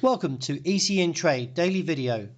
Welcome to ECN Trade Daily Video.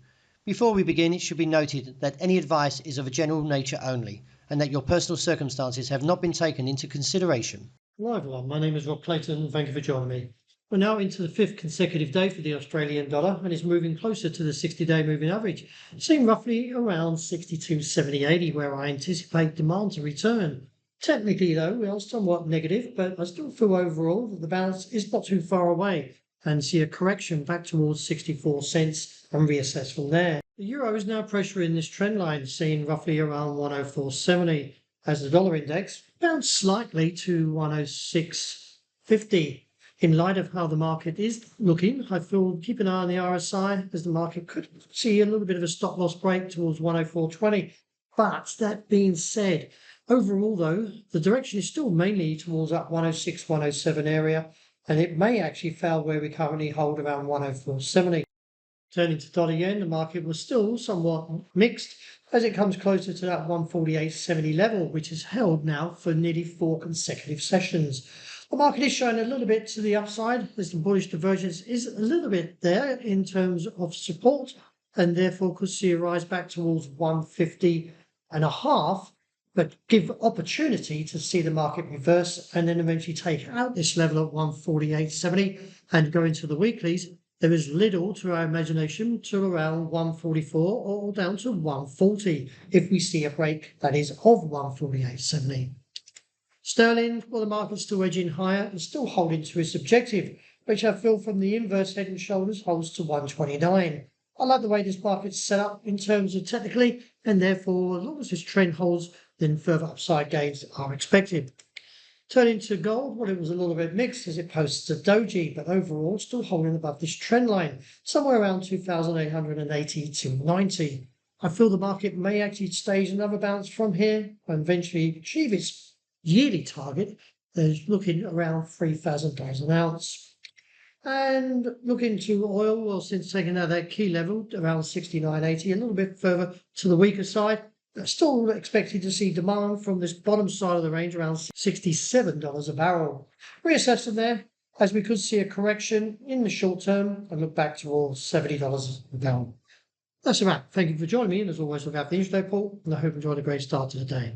Before we begin, it should be noted that any advice is of a general nature only and that your personal circumstances have not been taken into consideration. Hello everyone, my name is Rob Clayton. Thank you for joining me. We're now into the fifth consecutive day for the Australian dollar and is moving closer to the 60-day moving average, seeing roughly around 62.7080 where I anticipate demand to return. Technically though, we are somewhat negative, but I still feel overall that the bounce is not too far away and see a correction back towards 64 cents and reassess from there. The euro is now pressuring this trend line, seeing roughly around 104.70 as the dollar index bounced slightly to 106.50. In light of how the market is looking, I feel keep an eye on the RSI as the market could see a little bit of a stop loss break towards 104.20. But that being said, overall though, the direction is still mainly towards that 106, 107 area, and it may actually fail where we currently hold around 104.70. Turning to dollar yen, the market was still somewhat mixed as it comes closer to that 148.70 level, which is held now for nearly 4 consecutive sessions. The market is showing a little bit to the upside as the bullish divergence is a little bit there in terms of support and therefore could see a rise back towards 150.5, but give opportunity to see the market reverse and then eventually take out this level at 148.70 and go into the weeklies. There is little to our imagination to around 144 or down to 140 if we see a break that is of 148.70. Sterling, well, the market's still edging higher and still holding to its objective, which I feel from the inverse head and shoulders holds to 129. I like the way this market's set up in terms of technically, and therefore, as long as this trend holds, then further upside gains are expected. Turning to gold, well, it was a little bit mixed as it posts a doji, but overall still holding above this trend line, somewhere around 2,880 to 90. I feel the market may actually stage another bounce from here and eventually achieve its yearly target. There's looking around $3,000 an ounce. And looking to oil, well, since taking out that key level around 69.80, a little bit further to the weaker side. Still expected to see demand from this bottom side of the range around $67 a barrel. Reassess from there as we could see a correction in the short term and look back towards $70 a barrel. That's a wrap. Thank you for joining me, and as always, look out for the intraday report, and I hope you enjoyed a great start to the day.